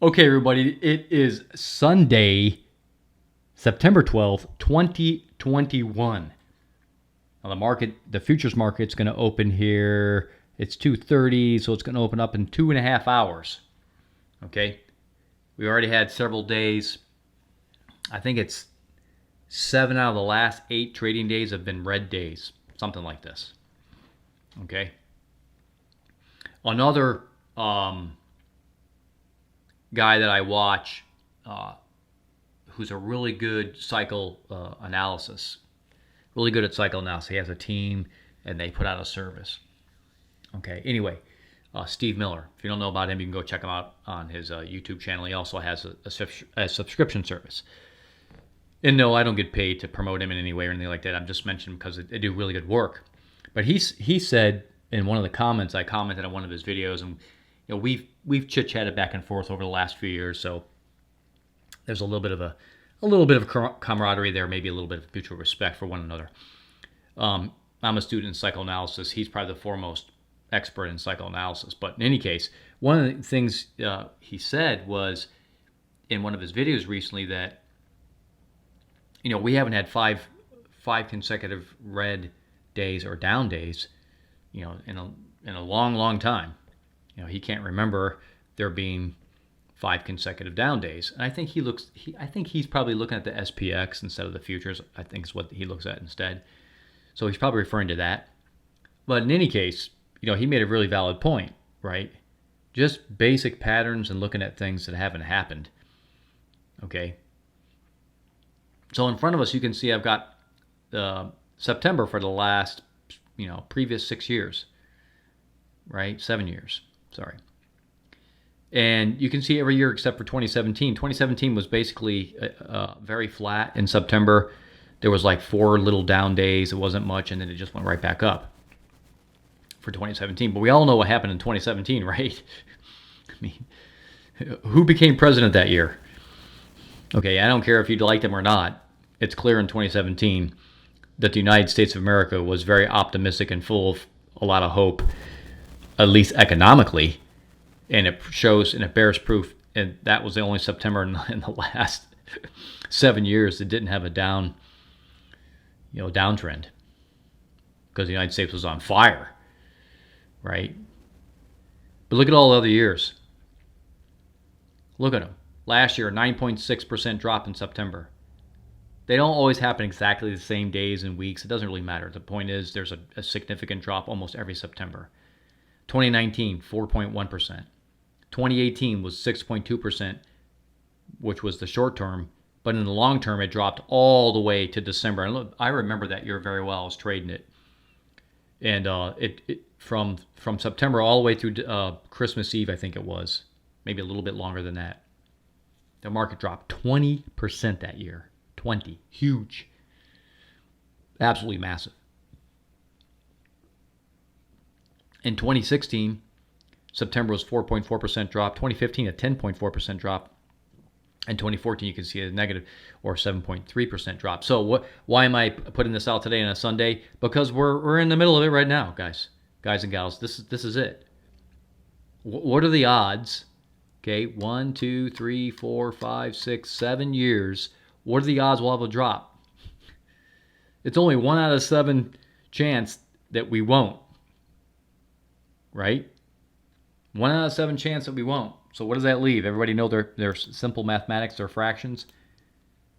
Okay, everybody, it is Sunday, September 12th, 2021. Now the futures market's going to open here. It's 2:30, so it's going to open up in 2.5 hours. Okay, we already had several days. I think it's 7 out of the last 8 trading days have been red days, something like this. Okay, another guy that I watch, who's a really good cycle analysis, really good at cycle analysis. He has a team and they put out a service. Okay, anyway, Steve Miller. If you don't know about him, you can go check him out on his YouTube channel. He also has a subscription service. And no, I don't get paid to promote him in any way or anything like that. I'm just mentioning because they do really good work. But he said in one of the comments, I commented on one of his videos, and we've chit-chatted back and forth over the last few years, so there's a little bit of camaraderie there, maybe a little bit of mutual respect for one another. I'm a student in psychoanalysis. He's probably the foremost expert in psychoanalysis. But in any case, one of the things he said was in one of his videos recently that we haven't had five consecutive red days or down days, in a long time. He can't remember there being 5 consecutive down days. And I think he's probably looking at the SPX instead of the futures. I think is what he looks at instead. So he's probably referring to that. But in any case, he made a really valid point, right? Just basic patterns and looking at things that haven't happened. Okay. So in front of us, you can see I've got September for the last, previous 6 years, right? 7 years, sorry. And you can see every year except for 2017. 2017 was basically very flat in September. There was like 4 little down days. It wasn't much, and then it just went right back up for 2017. But we all know what happened in 2017, right? I mean, who became president that year? Okay, I don't care if you liked him or not. It's clear in 2017 that the United States of America was very optimistic and full of a lot of hope, at least economically. And it shows and it bears proof. And that was the only September in the last 7 years that didn't have a downtrend, because the United States was on fire, right? But look at all the other years. Look at them. Last year, a 9.6% drop in September. They don't always happen exactly the same days and weeks. It doesn't really matter. The point is there's a significant drop almost every September. 2019, 4.1%. 2018 was 6.2%, which was the short term. But in the long term, it dropped all the way to December. And look, I remember that year very well. I was trading it. And from September all the way through Christmas Eve, I think it was. Maybe a little bit longer than that. The market dropped 20% that year. 20. Huge. Absolutely massive. In 2016, September was 4.4% drop. 2015, a 10.4% drop. In 2014, you can see a negative or 7.3% drop. So why am I putting this out today on a Sunday? Because we're in the middle of it right now, guys and gals. This is it. What are the odds? Okay, 1, 2, 3, 4, 5, 6, 7 years. What are the odds we'll have a drop? It's only 1 out of 7 chance that we won't. Right? 1 out of 7 chance that we won't. So what does that leave? Everybody know their simple mathematics, their fractions?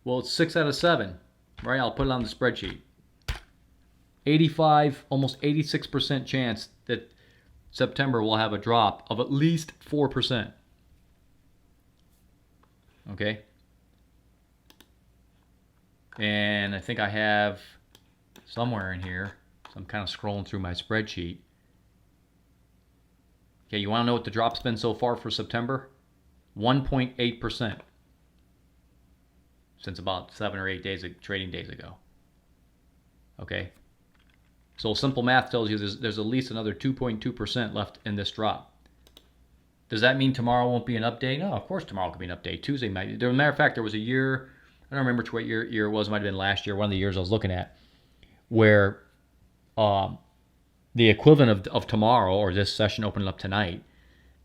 Well, it's 6 out of 7. Right? I'll put it on the spreadsheet. 85, almost 86% chance that September will have a drop of at least 4%. Okay? And I think I have somewhere in here, so I'm kind of scrolling through my spreadsheet. Okay, you want to know what the drop's been so far for September? 1.8% since about 7 or 8 days of trading days ago. Okay, so simple math tells you there's at least another 2.2% left in this drop. Does that mean tomorrow won't be an update? No, of course tomorrow could be an update. Tuesday might be. As a matter of fact, there was a year, I don't remember what year it was, it might have been last year, one of the years I was looking at, where the equivalent of tomorrow, or this session opening up tonight,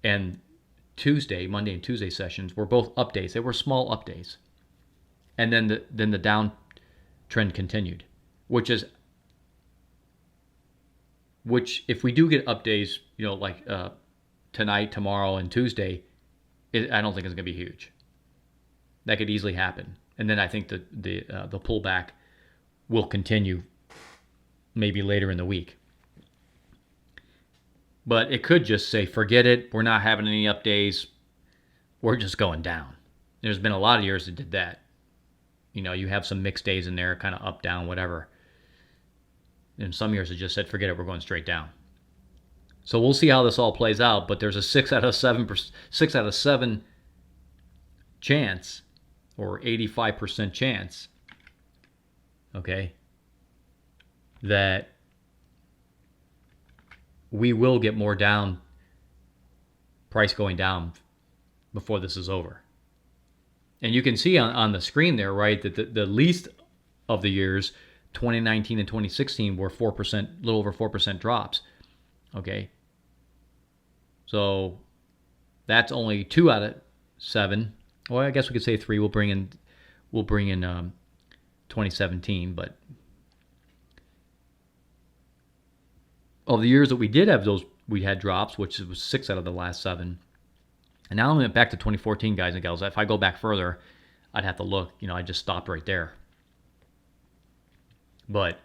and Monday and Tuesday sessions were both updates. They were small updates. And then the downtrend continued, which if we do get updates, like tonight, tomorrow, and Tuesday, I don't think it's going to be huge. That could easily happen. And then I think the pullback will continue maybe later in the week. But it could just say, forget it. We're not having any updates. We're just going down. There's been a lot of years that did that. You have some mixed days in there, kind of up, down, whatever. And some years it just said, forget it, we're going straight down. So we'll see how this all plays out. But there's a 6 out of 7 chance, or 85% chance, okay, that we will get more down, price going down before this is over. And you can see on the screen there, right, that the least of the years, 2019 and 2016, were 4%, a little over 4% drops. Okay. So that's only 2 out of 7. Well, I guess we could say 3. We'll bring in 2017, but of the years that we did have those, we had drops, which was 6 out of the last 7. And now I'm back to 2014, guys and gals. If I go back further, I'd have to look. I just stopped right there. But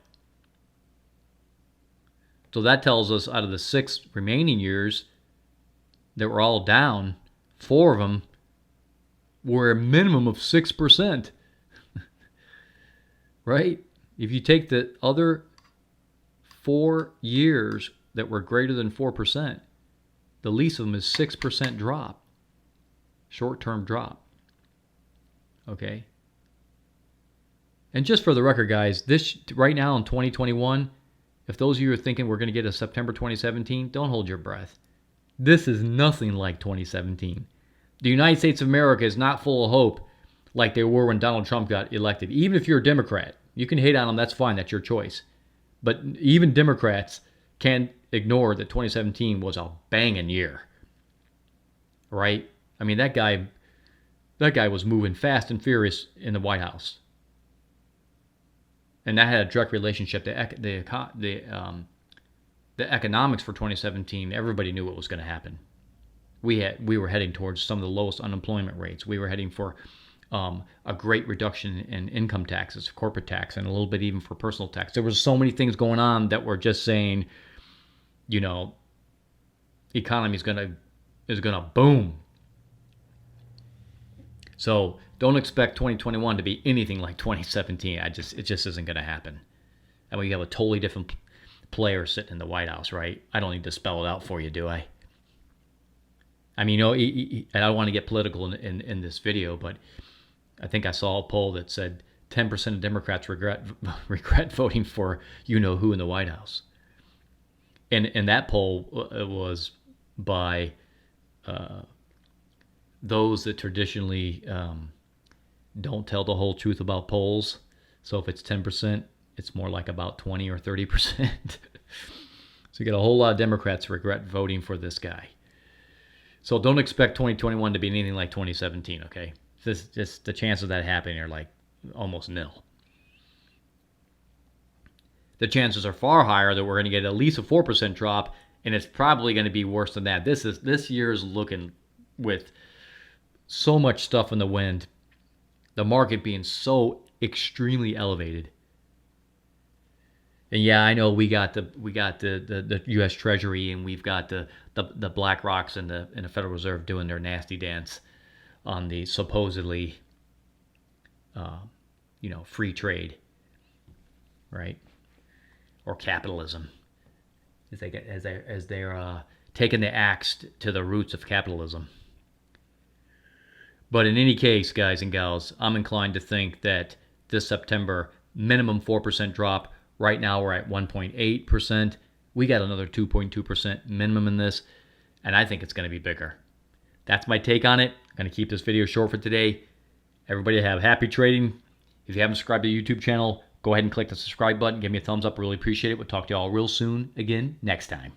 so that tells us out of the 6 remaining years that were all down, 4 of them were a minimum of 6%. Right? If you take the other 4 years that were greater than 4%, the least of them is 6% drop. Short-term drop. Okay? And just for the record, guys, this right now in 2021, if those of you are thinking we're going to get a September 2017, don't hold your breath. This is nothing like 2017. The United States of America is not full of hope like they were when Donald Trump got elected. Even if you're a Democrat, you can hate on him, that's fine, that's your choice. But even Democrats can't ignore that 2017 was a banging year. Right? I mean, that guy was moving fast and furious in the White House. And that had a direct relationship to the economics for 2017. Everybody knew what was going to happen. We were heading towards some of the lowest unemployment rates. We were heading for a great reduction in income taxes, corporate tax, and a little bit even for personal tax. There was so many things going on that were just saying, economy is gonna boom. So don't expect 2021 to be anything like 2017. It just isn't going to happen. And we have a totally different player sitting in the White House, right? I don't need to spell it out for you, do I? I mean, and I don't want to get political in this video, but I think I saw a poll that said 10% of Democrats regret voting for you-know-who in the White House. And that poll was by those that traditionally don't tell the whole truth about polls. So if it's 10%, it's more like about 20 or 30%. So you get a whole lot of Democrats regret voting for this guy. So don't expect 2021 to be anything like 2017, okay? Just the chances of that happening are like almost nil. The chances are far higher that we're going to get at least a 4% drop, and it's probably going to be worse than that. This year is looking, with so much stuff in the wind, the market being so extremely elevated. And yeah, I know we got the U.S. Treasury, and we've got the BlackRocks and the Federal Reserve doing their nasty dance on the supposedly free trade, right? Or capitalism, as they're taking the axe to the roots of capitalism. But in any case, guys and gals, I'm inclined to think that this September, minimum 4% drop. Right now we're at 1.8%. We got another 2.2% minimum in this, and I think it's going to be bigger. That's my take on it. I'm going to keep this video short for today. Everybody have happy trading. If you haven't subscribed to the YouTube channel, go ahead and click the subscribe button. Give me a thumbs up. Really appreciate it. We'll talk to you all real soon again next time.